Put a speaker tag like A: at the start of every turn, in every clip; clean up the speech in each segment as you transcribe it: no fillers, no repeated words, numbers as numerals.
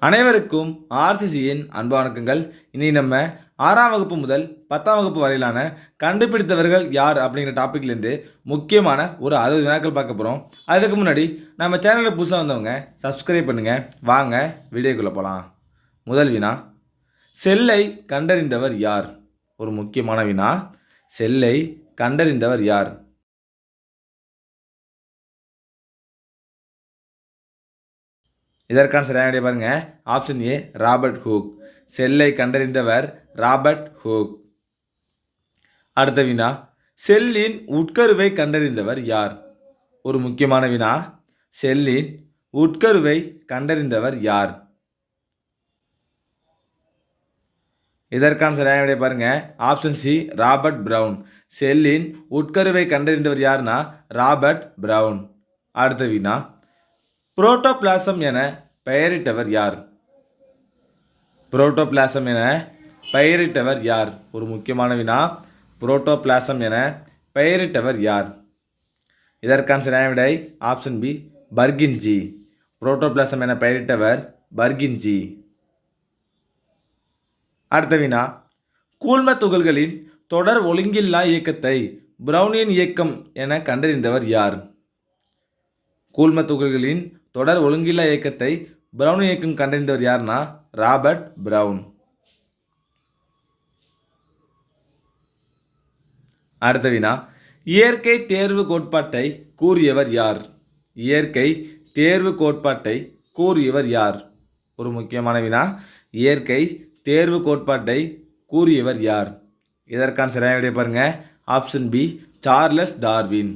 A: அனைவருக்கும் ஆர்சிசியின் அன்பு வணக்கங்கள். இனி நம்ம 6ஆம் வகுப்பு முதல் 10ஆம் வகுப்பு வரையிலான கண்டுபிடித்தவர்கள் யார் அப்படிங்கிற டாப்பிக்லேருந்து முக்கியமான ஒரு 60 வினாக்கள் பார்க்க போகிறோம். அதுக்கு முன்னாடி நம்ம சேனலுக்கு புதுசாக வந்தவங்க சப்ஸ்கிரைப் பண்ணுங்கள். வாங்க வீடியோக்குள்ளே போகலாம். முதல் வினா, செல்லை கண்டறிந்தவர் யார்? ஒரு முக்கியமான வினா. செல்லை கண்டறிந்தவர் யார்? இதற்கான சரியான விடை பாருங்க. Option A, Robert Hooke. செல்லை கண்டறிந்தவர் ராபர்ட் ஹூக். அடுத்த வினா, செல்லின் உட்கருவை கண்டறிந்தவர் யார்? ஒரு முக்கியமான வினா. செல்லின் உட்கருவை கண்டறிந்தவர் யார்? இதற்கான சரியான விடை பாருங்க. Option C, Robert brown. செல்லின் உட்கருவை கண்டறிந்தவர் யாருன்னா ராபர்ட் பிரவுன். அடுத்த வினா, புரோட்டோபிளாசம் என பெயரிட்டவர் யார்? புரோட்டோபிளாசம் என பெயரிட்டவர் யார்? ஒரு முக்கியமான வினா. புரோட்டோபிளாசம் என பெயரிட்டவர் யார்? இதற்கான சரியான விடை ஆப்ஷன் பி, பர்கின்ஜி. புரோட்டோபிளாசம் என பெயரிட்டவர் பர்கின்ஜி. அடுத்த வினா, கூழ்ம துகள்களின் தொடர் ஒழுங்கில்லா இயக்கத்தை பிரவுனியன் இயக்கம் என கண்டறிந்தவர் யார்? கூழ்ம துகள்களின் தொடர் ஒழுங்கில்லா இயக்கத்தை பிரவுன் இயக்கம் கண்டறிந்தவர் யார்னா ராபர்ட் பிரவுன். அடுத்த வினா, இயற்கை தேர்வு கோட்பாட்டை கூறியவர் யார்? இயற்கை தேர்வு கோட்பாட்டை கூறியவர் யார்? ஒரு முக்கியமான வினா. இயற்கை தேர்வு கோட்பாட்டை கூறியவர் யார்? இதற்கான சரியான விடை பாருங்க. Option B, Charles Darwin.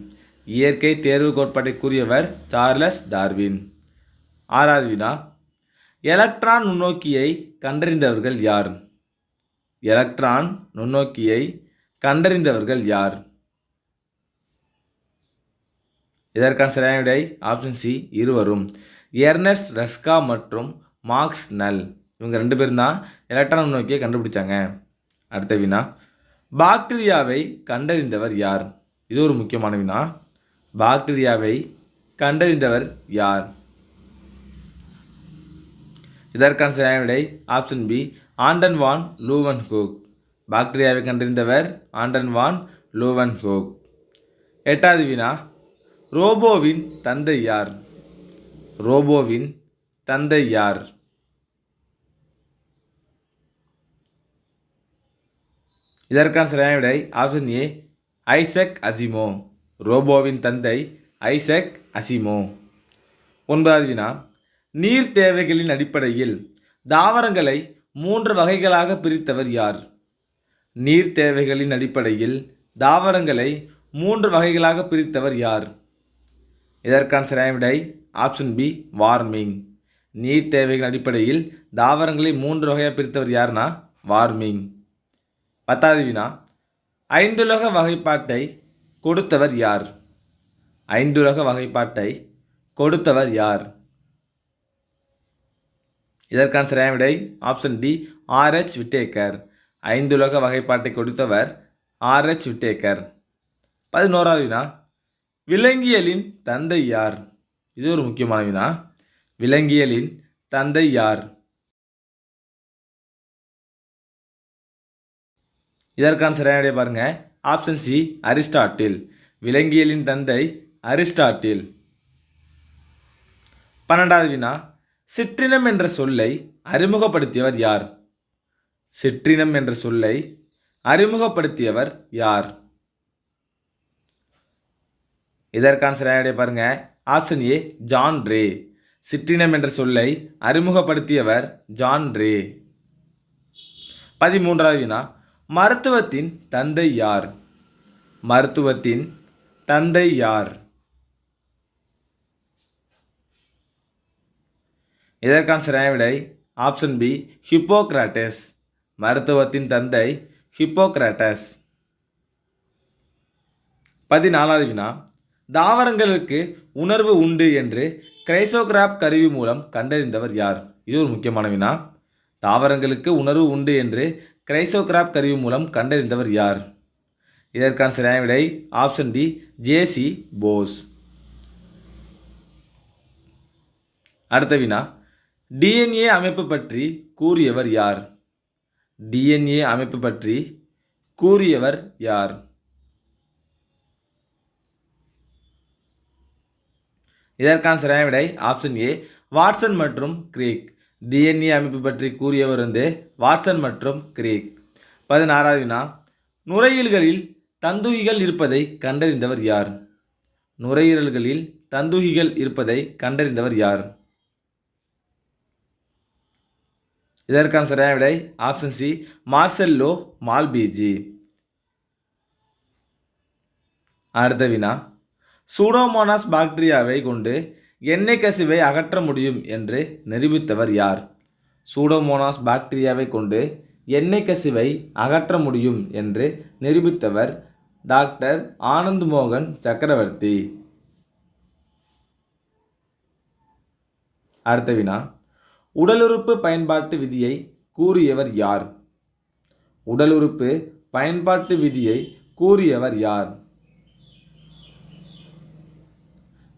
A: இயற்கை தேர்வு கோட்பாட்டை கூறியவர் சார்லஸ் டார்வின். ஆறாவது வினா, எலக்ட்ரான் நுண்ணோக்கியை கண்டறிந்தவர்கள் யார்? எலக்ட்ரான் நுண்ணோக்கியை கண்டறிந்தவர்கள் யார்? இதற்கான சரியான விடை ஆப்ஷன் சி, இருவரும். எர்னஸ்ட் ரஸ்கா மற்றும் மார்க்ஸ் நல். இவங்க 2 பேரும் தான் எலக்ட்ரான் நுண்ணோக்கியை கண்டுபிடிச்சாங்க. அடுத்த வினா, பாக்டீரியாவை கண்டறிந்தவர் யார்? இது ஒரு முக்கியமான வினா. பாக்டீரியாவை கண்டறிந்தவர் யார்? இதற்கான சரியான விடை ஆப்ஷன் பி, ஆண்டன் வான் லூவன் ஹூக். பாக்டீரியாவை கண்டறிந்தவர் ஆண்டன் வான் லூவன் ஹூக். எட்டாவது வினா, ரோபோவின் தந்தை யார்? ரோபோவின் தந்தை யார்? இதற்கான சரியான விடை ஆப்ஷன் ஏ, ஐசக் அசிமோ. ரோபோவின் தந்தை ஐசக் அசிமோ. 9வது வினா, நீர் தேவைகளின் அடிப்படையில் தாவரங்களை 3 வகைகளாக பிரித்தவர் யார்? நீர் தேவைகளின் அடிப்படையில் தாவரங்களை 3 வகைகளாக பிரித்தவர் யார்? இதற்கான சரியான விடை ஆப்ஷன் பி, வார்மிங். நீர் தேவைகளின் அடிப்படையில் தாவரங்களை 3 வகையாக பிரித்தவர் யார்னா வார்மிங். 10வது வினா, ஐந்துலக வகைப்பாட்டை கொடுத்தவர் யார்? ஐந்துலக வகைப்பாட்டை கொடுத்தவர் யார்? இதற்கான சரியான விடை ஆப்ஷன் டி, ஆர்எச் விட்டேக்கர். ஐந்துலக வகைப்பாட்டை கொடுத்தவர் ஆர்எச் விட்டேக்கர். 11வது வினா, விலங்கியலின் தந்தை யார்? இது ஒரு முக்கியமான வினா. விலங்கியலின் தந்தை யார்? இதற்கான சரியான விடை பாருங்க. Option C, Aristotle. விலங்கியலின் தந்தை அரிஸ்டாட்டில். 12வது வினா, சிற்றினம் என்ற சொல்லை அறிமுகப்படுத்தியவர் யார்? சிற்றினம் என்ற சொல்லை அறிமுகப்படுத்தியவர் யார்? இதற்கான சரியான விடை பாருங்க. ஆப்ஷன் ஏ, ஜான் ரே. சிற்றினம் என்ற சொல்லை அறிமுகப்படுத்தியவர் ஜான் ரே. 13வது வினா, மருத்துவத்தின் தந்தை யார்? மருத்துவத்தின் தந்தை யார்? இதற்கான சரியான விடை ஆப்ஷன் பி, ஹிப்போக்ராட்டஸ். மருத்துவத்தின் தந்தை ஹிப்போக்ராட்டஸ். 14வது வினா, தாவரங்களுக்கு உணர்வு உண்டு என்று கிரைசோகிராப் கருவி மூலம் கண்டறிந்தவர் யார்? இது ஒரு முக்கியமான வினா. தாவரங்களுக்கு உணர்வு உண்டு என்று கிரைசோகிராப் கருவி மூலம் கண்டறிந்தவர் யார்? இதற்கான சரியான விடை ஆப்ஷன் டி, ஜேசி போஸ். அடுத்த வினா, டிஎன்ஏ அமைப்பு பற்றி கூறியவர் யார்? டிஎன்ஏ அமைப்பு பற்றி கூறியவர் யார்? இதற்கான சரியான விடை ஆப்ஷன் ஏ வாட்சன் மற்றும் கிரேக். டிஎன்ஏ அமைப்பு பற்றி கூறியவர் வாட்சன் மற்றும் கிரேக். 16வது வினா, நுரையீரல்களில் தந்துகிகள் இருப்பதை கண்டறிந்தவர் யார்? நுரையீரல்களில் தந்துகிகள் இருப்பதை கண்டறிந்தவர் யார்? இதற்கான சரியான விடை ஆப்ஷன் சி மார்செல்லோ மால்பிஜி. அடுத்த வினா, சூடோமோனாஸ் பாக்டீரியாவை கொண்டு எண்ணெய் கசிவை அகற்ற முடியும் என்று நிரூபித்தவர் யார்? சூடோமோனாஸ் பாக்டீரியாவை கொண்டு எண்ணெய் கசிவை அகற்ற முடியும் என்று நிரூபித்தவர் டாக்டர் ஆனந்த் மோகன் சக்கரவர்த்தி. அடுத்த வினா, உடலுறுப்பு பயன்பாட்டு விதியை கூறியவர் யார்? உடலுறுப்பு பயன்பாட்டு விதியை கூறியவர் யார்?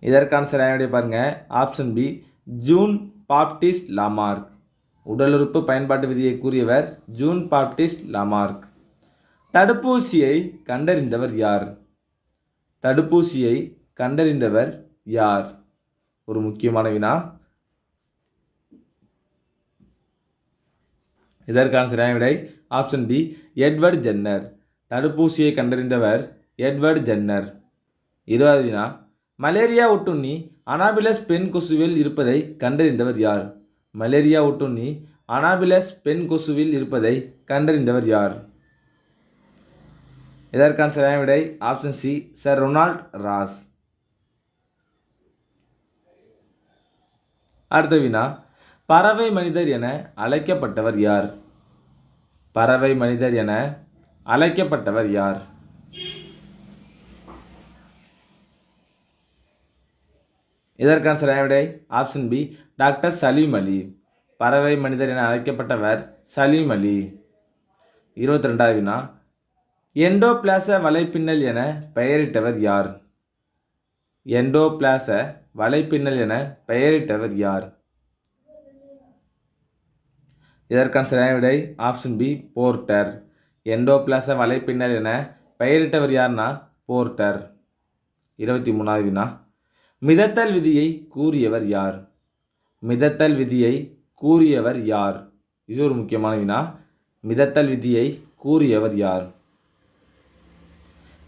A: இதற்கான சரியான விடை பாருங்க option B Jean Baptiste Lamarck. உடலுறுப்பு பயன்பாட்டு விதியை கூறியவர் ஜூன் பாப்டிஸ்ட் லாமார்க். தடுப்பூசியை கண்டறிந்தவர் யார்? தடுப்பூசியை கண்டறிந்தவர் யார்? ஒரு முக்கியமான வினா. இதற்கான சரியான விடை ஆப்ஷன் டி எட்வர்ட் ஜென்னர். தடுப்பூசியை கண்டறிந்தவர் எட்வர்ட் ஜென்னர். 20வது வினா, மலேரியா ஒட்டுண்ணி அனாபிலஸ் பெண் கொசுவில் இருப்பதை கண்டறிந்தவர் யார்? மலேரியா ஒட்டுண்ணி அனாபிலஸ் பெண் கொசுவில் இருப்பதை கண்டறிந்தவர் யார்? இதற்கான சரியான விடை option C sir Ronald Ross. அடுத்த வினா, பறவை மனிதர் என அழைக்கப்பட்டவர் யார்? பறவை மனிதர் என அழைக்கப்பட்டவர் யார்? இதற்கான சரியான விடை ஆப்ஷன் பி டாக்டர் சலீம் அலி. பறவை மனிதர் என அழைக்கப்பட்டவர் சலீம் அலி. 22வது வினா, எண்டோபிளாச வலைப்பின்னல் என பெயரிட்டவர் யார்? எண்டோபிளாச வலைப்பின்னல் என பெயரிட்டவர் யார்? இதற்கான சரியான விடை ஆப்ஷன் பி போர்ட்டர். எண்டோபிளாச வலைப்பின்னல் என பெயரிட்டவர் யார்னா போர்ட்டர். 23வது வினா, மிதத்தல் விதியை கூறியவர் யார்? மிதத்தல் விதியை கூறியவர் யார்? இது ஒரு முக்கியமான வினா. மிதத்தல் விதியை கூறியவர் யார்?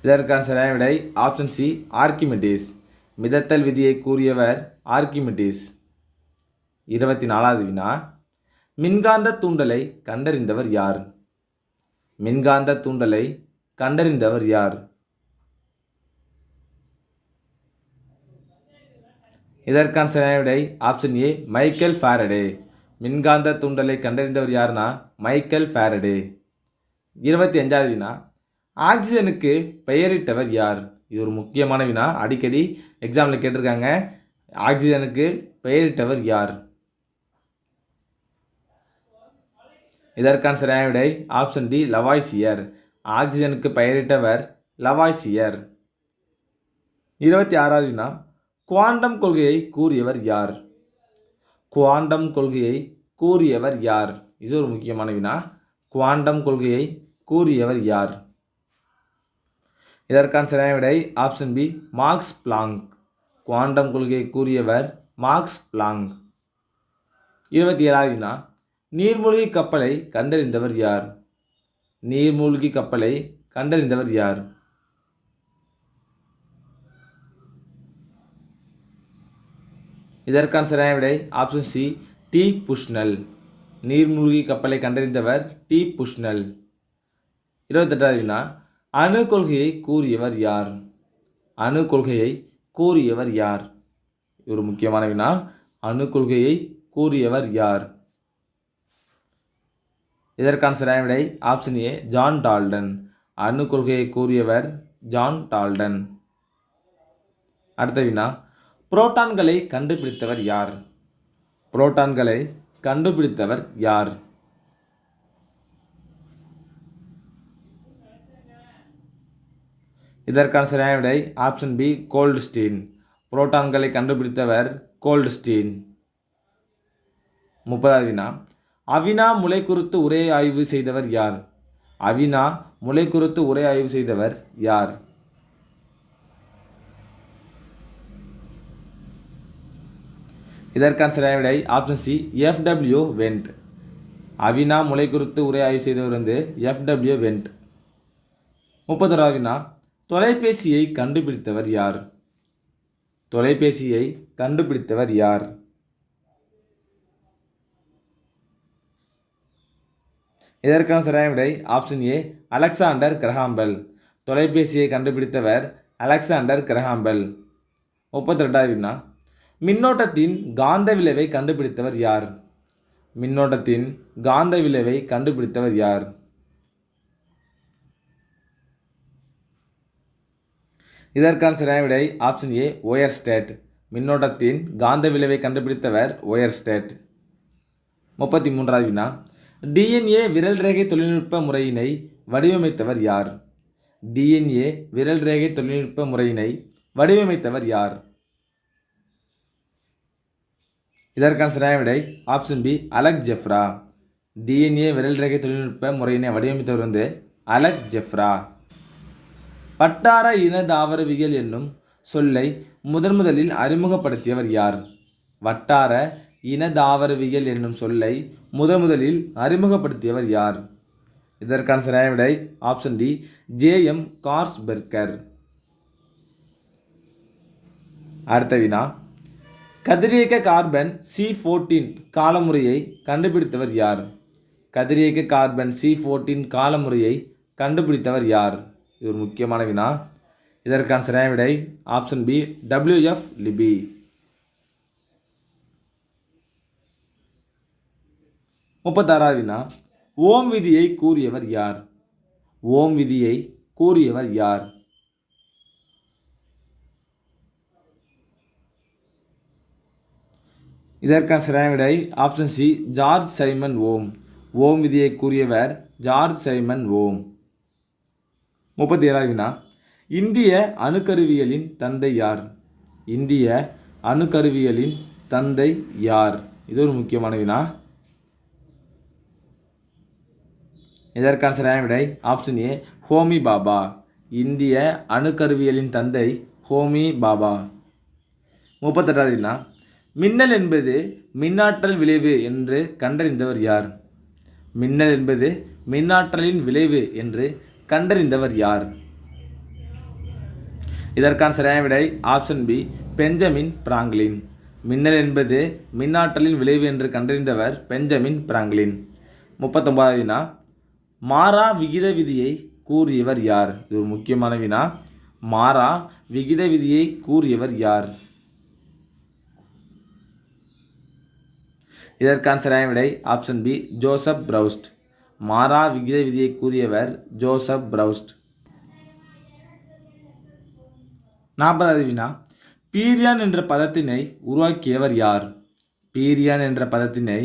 A: இதற்கான சரியான விடை ஆப்ஷன் சி ஆர்கிமிடிஸ். மிதத்தல் விதியை கூறியவர் ஆர்கிமிடிஸ். 24வது வினா, மின்காந்த தூண்டலை கண்டறிந்தவர் யார்? மின்காந்த தூண்டலை கண்டறிந்தவர் யார்? இதற்கான சரியான விடை ஆப்ஷன் ஏ மைக்கேல் ஃபாரடே. மின்காந்த தூண்டலை கண்டறிந்தவர் யாருன்னா மைக்கேல் ஃபாரடே. 25வது வினா, ஆக்சிஜனுக்கு பெயரிட்டவர் யார்? இது ஒரு முக்கியமான வினா, அடிக்கடி எக்ஸாமில் கேட்டிருக்காங்க. ஆக்சிஜனுக்கு பெயரிட்டவர் யார்? இதற்கான சரியான விடை ஆப்ஷன் டி லவாய்சியர். ஆக்சிஜனுக்கு பெயரிட்டவர் லவாய்சியர். 26வது வினா, குவாண்டம் கொள்கையை கூறியவர் யார்? குவாண்டம் கொள்கையை கூறியவர் யார்? இது ஒரு முக்கியமான வினா. குவாண்டம் கொள்கையை கூறியவர் யார்? இதற்கான சரியான விடை option B Max Planck. Quantum கொள்கையை கூறியவர் மார்க்ஸ் பிளாங்க். 27வது வினா, நீர்மூழ்கி கப்பலை கண்டறிந்தவர் யார்? நீர்மூழ்கி கப்பலை கண்டறிந்தவர் யார்? இதற்கான சரியான விடை ஆப்ஷன் சி டி புஷ்னல். நீர்மூழ்கி கப்பலை கண்டறிந்தவர் டி புஷ்னல். 28வது வினா, அணு கொள்கையை கூறியவர் யார்? அணு கொள்கையை கூறியவர் யார்? ஒரு முக்கியமான வினா. அணு கொள்கையை கூறியவர் யார்? இதற்கான சரியான விடை ஆப்ஷன் ஏ ஜான் டால்டன். அணு கொள்கையை கூறியவர் ஜான் டால்டன். அடுத்த வினா, புரோட்டான்களை கண்டுபிடித்தவர் யார்? புரோட்டான்களை கண்டுபிடித்தவர் யார்? இதற்கான சரியான விடை ஆப்ஷன் பி கோல்ட்ஸ்டீன். புரோட்டான்களை கண்டுபிடித்தவர் கோல்ட்ஸ்டீன். 30வது வினா, அவினா முளை குறித்து உரை ஆய்வு செய்தவர் யார்? அவினா முளை குறித்து உரை ஆய்வு செய்தவர் யார்? இதற்கான சரியான விடை option C, FW went. Avina முளை குறித்து உரை ஆய்வு செய்தவர் எஃப்டபிள்யூ வெண்ட். 31வது வினா, தொலைபேசியை கண்டுபிடித்தவர் யார்? தொலைபேசியை கண்டுபிடித்தவர் யார்? இதற்கான சரியான விடை option A, Alexander Graham bell. தொலைபேசியை கண்டுபிடித்தவர் அலெக்சாண்டர் கிரஹாம் பெல். 32வது வினா, மின்னோட்டத்தின் காந்த விளைவை கண்டுபிடித்தவர் யார்? மின்னோட்டத்தின் காந்த விளைவை கண்டுபிடித்தவர் யார்? இதற்கான சரியான விடை ஆப்ஷன் ஏ, ஓயர்ஸ்டேட். மின்னோட்டத்தின் காந்த விளைவை கண்டுபிடித்தவர் ஓயர்ஸ்டேட். 33வது வினா, டிஎன்ஏ விரல் ரேகை தொழில்நுட்ப முறையினை வடிவமைத்தவர் யார்? டிஎன்ஏ விரல் ரேகை தொழில்நுட்ப முறையினை வடிவமைத்தவர் யார்? இதற்கான சரியான விடை ஆப்ஷன் பி, அலெக் ஜெஃப்ரா. டிஎன்ஏ விரல் ரேகை தொழில்நுட்ப முறையினை வடிவமைத்தவர் அலெக் ஜெஃப்ரா. வட்டார இன தாவரவியல் என்னும் சொல்லை முதலில் அறிமுகப்படுத்தியவர் யார்? வட்டார இன தாவரவியல் என்னும் சொல்லை முதலில் அறிமுகப்படுத்தியவர் யார்? இதற்கான சரியான விடை ஆப்ஷன் டி, ஜே.எம். கார்ஸ்பெர்கர். அடுத்த வினா, கதிரியக்க கார்பன் C14 காலமுறையை கண்டுபிடித்தவர் யார்? கதிரியக்க கார்பன் C14 காலமுறையை கண்டுபிடித்தவர் யார்? இது ஒரு முக்கியமான வினா. இதற்கான சரியான விடை ஆப்ஷன் பி, WF லிபி. 36வது வினா, ஓம் விதியை கூறியவர் யார்? ஓம் விதியை கூறியவர் யார்? இதற்கான சரியான விடை ஆப்ஷன் சி, ஜார்ஜ் சைமன் ஓம். ஓம் விதியை கூறியவர் ஜார்ஜ் சைமன் ஓம். 37வது வினா, இந்திய அணுக்கருவியலின் தந்தை யார்? இந்திய அணுக்கருவியலின் தந்தை யார்? இது ஒரு முக்கியமான வினா. இதற்கான சரியான விடை ஆப்ஷன் ஏ, ஹோமி பாபா. இந்திய அணுக்கருவியலின் தந்தை ஹோமி பாபா. 38வது வினா, மின்னல் என்பது மின்னாற்றல் விளைவு என்று கண்டறிந்தவர் யார்? மின்னல் என்பது மின்னாற்றலின் விளைவு என்று கண்டறிந்தவர் யார்? இதற்கான சரியான விடை ஆப்ஷன் பி, பெஞ்சமின் பிராங்க்லின். மின்னல் என்பது மின்னாற்றலின் விளைவு என்று கண்டறிந்தவர் பெஞ்சமின் பிராங்க்லின். 39வது வினா, மாறா விகித விதியை கூறியவர் யார்? இது ஒரு முக்கியமான வினா. மாறா விகித விதியை கூறியவர் யார்? இதற்கான சரியான விடை ஆப்ஷன் பி, ஜோசப் பிரவுஸ்ட். மாறா விகித விதியை கூறியவர் ஜோசப் பிரவுஸ்ட். 40வது வினா, பீரியான் என்ற பதத்தினை உருவாக்கியவர் யார்? பீரியான் என்ற பதத்தினை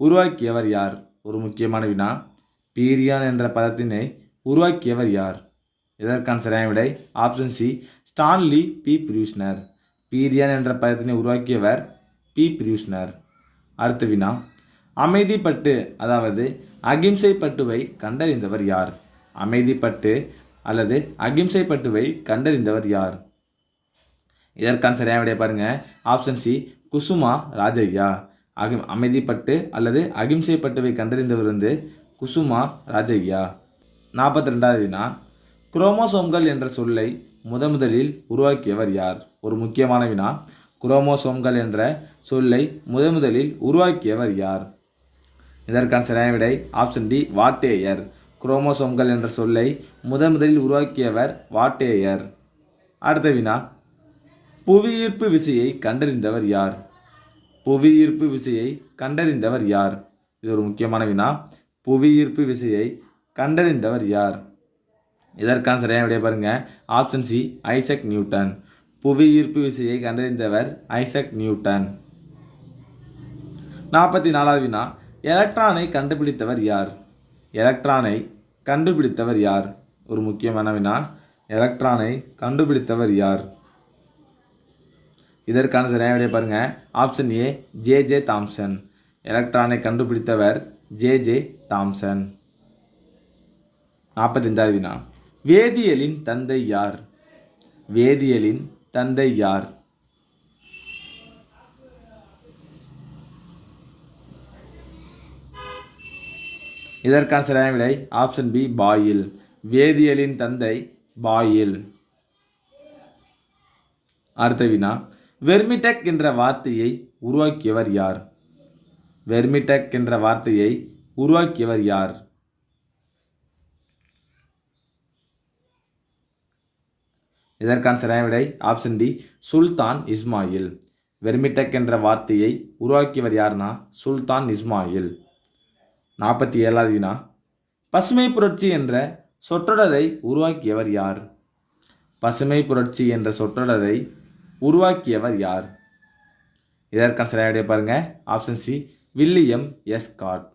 A: உருவாக்கியவர் யார்? ஒரு முக்கியமான வினா. பீரியான் என்ற பதத்தினை உருவாக்கியவர் யார்? இதற்கான சரியான விடை option C, Stanley B. Prusiner. Prion என்ற பதத்தினை உருவாக்கியவர் பி. பிரியூஸ்னர். அடுத்த வினா, அமைதிப்பட்டு அதாவது அகிம்சை பட்டுவை கண்டறிந்தவர் யார்? அமைதிப்பட்டு அல்லது அகிம்சை பட்டுவை கண்டறிந்தவர் யார்? இதற்கான சரியான விடைய பாருங்க, ஆப்ஷன் சி, குசுமா ராஜையா. அமைதிப்பட்டு அல்லது அகிம்சை பட்டுவை கண்டறிந்தவர் குசுமா ராஜையா. 42வது வினா, குரோமோசோம்கள் என்ற சொல்லை முதலில் உருவாக்கியவர் யார்? ஒரு முக்கியமான வினா. குரோமோசோம்கள் என்ற சொல்லை முதலில் உருவாக்கியவர் யார்? இதற்கான சரியான விடை ஆப்ஷன் டி, வாட்டேயர். குரோமோசோம்கள் என்ற சொல்லை முதலில் உருவாக்கியவர் வாட்டேயர். அடுத்த வினா, புவியீர்ப்பு விசையை கண்டறிந்தவர் யார்? புவியீர்ப்பு விசையை கண்டறிந்தவர் யார்? இது ஒரு முக்கியமான வினா. புவியீர்ப்பு விசையை கண்டறிந்தவர் யார்? இதற்கான சரியான விடைய பாருங்க, ஆப்ஷன் சி, ஐசக் நியூட்டன். புவியீர்ப்பு விசையை கண்டறிந்தவர் ஐசக் நியூட்டன். 44வது வினா, எலக்ட்ரானை கண்டுபிடித்தவர் யார்? எலக்ட்ரானை கண்டுபிடித்தவர் யார்? ஒரு முக்கியமான வினா. எலக்ட்ரானை கண்டுபிடித்தவர் யார்? இதற்கான சரியான விடைய பாருங்க, ஆப்ஷன் ஏ, ஜே.ஜே. தாம்சன். எலக்ட்ரானை கண்டுபிடித்தவர் ஜே தாம்சன். 45வது வினா, வேதியியலின் தந்தை யார்? வேதியியலின் தந்தை யார்? இதற்கான சரியான விடை ஆப்ஷன் பி பாயில். வேதியியலின் தந்தை பாயில். அடுத்த வினா, வெர்மிடெக் என்ற வார்த்தையை உருவாக்கியவர் யார்? வெர்மிடெக் என்ற வார்த்தையை உருவாக்கியவர் யார்? இதற்கான சரியான விடை ஆப்ஷன் டி சுல்தான் இஸ்மாயில். வெர்மிடெக் என்ற வார்த்தையை உருவாக்கியவர் யார்னா சுல்தான் இஸ்மாயில். 47வது வினா, பசுமை புரட்சி என்ற சொற்றொடரை உருவாக்கியவர் யார்? பசுமை புரட்சி என்ற சொற்றொடரை உருவாக்கியவர் யார்? இதற்கான சரியான விடை பாருங்க, option C William S Gaud.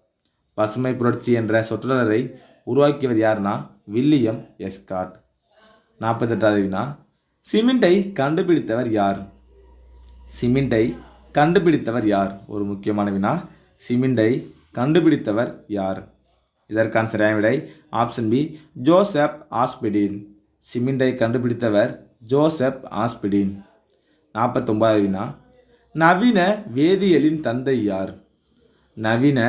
A: பசுமை புரட்சி என்ற சொற்றொடரை உருவாக்கியவர் யார்னா வில்லியம் எஸ் காட். 48வது வினா, சிமெண்டை கண்டுபிடித்தவர் யார்? சிமெண்டை கண்டுபிடித்தவர் யார்? ஒரு முக்கியமான வினா, சிமெண்டை கண்டுபிடித்தவர் யார்? இதற்கான சரியான விடை ஆப்ஷன் பி ஜோசப் ஆஸ்பிடின். சிமெண்டை கண்டுபிடித்தவர் ஜோசப் ஆஸ்பிடின். 49வது வினா, நவீன வேதியியலின் தந்தை யார்? நவீன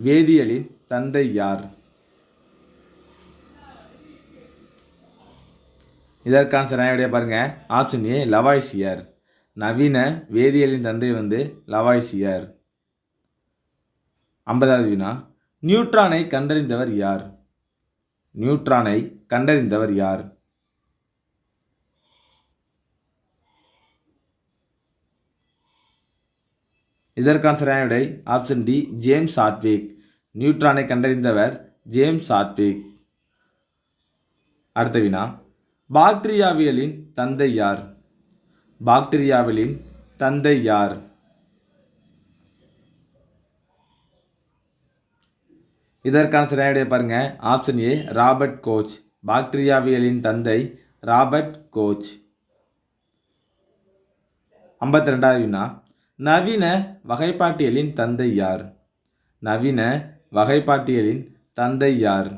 A: வேதியியலின் தந்தை யார்? இதற்கான சரியான விடையை பாருங்க, ஆப்ஷன் ஏ லவாய்சியர். நவீன வேதியியலின் தந்தை லவாய்சியர். 50வது வினா, நியூட்ரானை கண்டறிந்தவர் யார்? நியூட்ரானை கண்டறிந்தவர் யார்? இதற்கான சரியான விடை ஆப்ஷன் டி ஜேம்ஸ் ஹாட்விக். நியூட்ரானை கண்டறிந்தவர் ஜேம்ஸ் ஹாட்விக். அடுத்த வினா, பாக்டீரியாவியலின் தந்தை யார்? பாக்டீரியாவியலின் தந்தை யார்? இதற்கான சரியான விடையை பாருங்க, ஆப்ஷன் ஏ ராபர்ட் கோச். பாக்டீரியாவியலின் தந்தை ராபர்ட் கோச். 52வது வினா, நவீன வகைப்பாட்டியலின் தந்தை யார்? நவீன வகைப்பாட்டியலின் தந்தை யார்?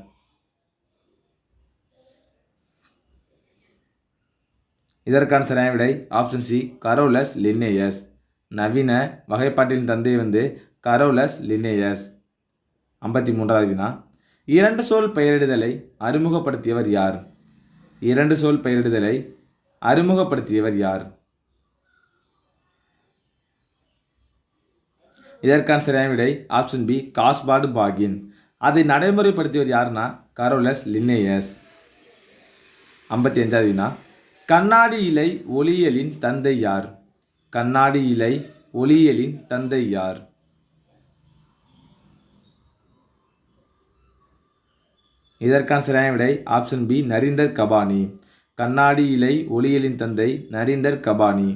A: இதற்கான சரியான விடை ஆப்ஷன் சி கரோலஸ் லின்னேயஸ். நவீன வகைப்பாட்டியலின் தந்தை கரோலஸ் லின்னேயஸ். 53வது வினா, இரண்டு சொல் பெயரிடுதலை அறிமுகப்படுத்தியவர் யார்? இரண்டு சொல் பெயரிடுதலை அறிமுகப்படுத்தியவர் யார்? இதற்கான சரியான விடை ஆப்ஷன் பி காஸ்பார்டு பாகின். அதை நடைமுறைப்படுத்தியவர் யாருன்னா கரோலஸ் லின்னேயஸ். 55வது வினா, கண்ணாடி இலை ஒளியியலின் தந்தை யார்? கண்ணாடி இலை ஒளியியலின் தந்தை யார்? இதற்கான சரியான விடை ஆப்ஷன் பி நரீந்தர் கபானி. கண்ணாடி இலை ஒளியியலின் தந்தை நரீந்தர் கபானி.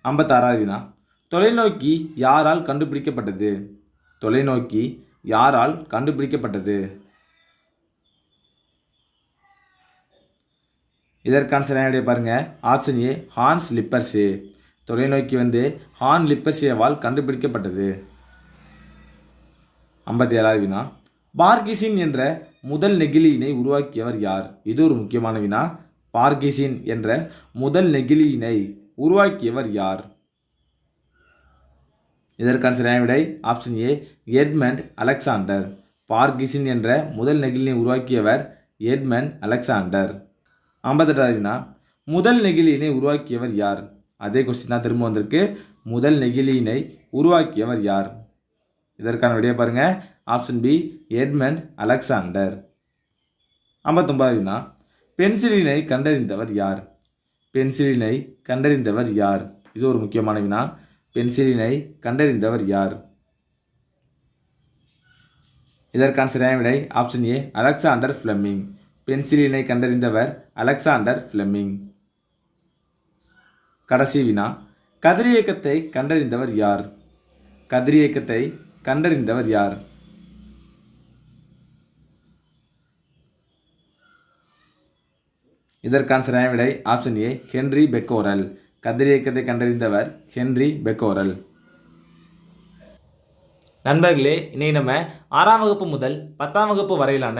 A: 56வது வினா, தொலைநோக்கி யாரால் கண்டுபிடிக்கப்பட்டது? தொலைநோக்கி யாரால் கண்டுபிடிக்கப்பட்டது? இதற்கான சரியான விடை பாருங்க, ஆப்ஷன் ஏ ஹான்ஸ் லிப்பர்ஷே. தொலைநோக்கி ஹான் லிப்பர்ஷேவால் கண்டுபிடிக்கப்பட்டது. 57வது வினா, பார்கிசின் என்ற முதல் நெகிழியினை உருவாக்கியவர் யார்? இது ஒரு முக்கியமான வினா. பார்கிசின் என்ற முதல் நெகிழியினை உருவாக்கியவர் யார்? இதற்கான சரியான விடை ஆப்ஷன் ஏ எட்மண்ட் அலெக்சாண்டர். பார்கிசின் என்ற முதல் நெகிழினை உருவாக்கியவர் எட்மண்ட் அலெக்சாண்டர். 58வது வினா, முதல் நெகிழியினை உருவாக்கியவர் யார்? அதே கொஸ்டின் தான் திரும்ப வந்திருக்கு. முதல் நெகிழியினை உருவாக்கியவர் யார்? இதற்கான விடையை பாருங்க, ஆப்ஷன் பி எட்மண்ட் அலெக்சாண்டர். 59வது வினா, பென்சிலினை கண்டறிந்தவர் யார்? பென்சிலினை கண்டறிந்தவர் யார்? இது ஒரு முக்கியமான வினா. பென்சிலினை கண்டறிந்தவர் யார்? இதற்கான சரியான விடை ஆப்ஷன் ஏ அலெக்சாண்டர் ஃப்ளெமிங். பென்சிலினை கண்டறிந்தவர் அலெக்சாண்டர் ஃப்ளெமிங். கடைசி வினா, கதிரியக்கத்தை கண்டறிந்தவர் யார்? கதிரியக்கத்தை கண்டறிந்தவர் யார்? இதற்கான சரியான விடை ஆப்ஷன் ஏ ஹென்றி பெக்கோரல். கதிரியக்கத்தை கண்டறிந்தவர் ஹென்றி பெக்கோரல். நண்பர்களே, இன்னைக்கு நம்ம 6ஆம் வகுப்பு முதல் 10ஆம் வகுப்பு வரையிலான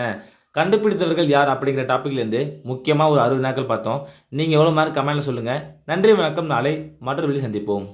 A: கண்டுபிடித்தவர்கள் யார் அப்படிங்கிற டாபிக்லேருந்து முக்கியமாக ஒரு 60 வினாக்கள் பார்த்தோம். நீங்கள் எவ்வளோ மார்க் கமெண்ட்டில் சொல்லுங்கள். நன்றி, வணக்கம். நாளை மற்றொரு வீடியோவில் சந்திப்போம்.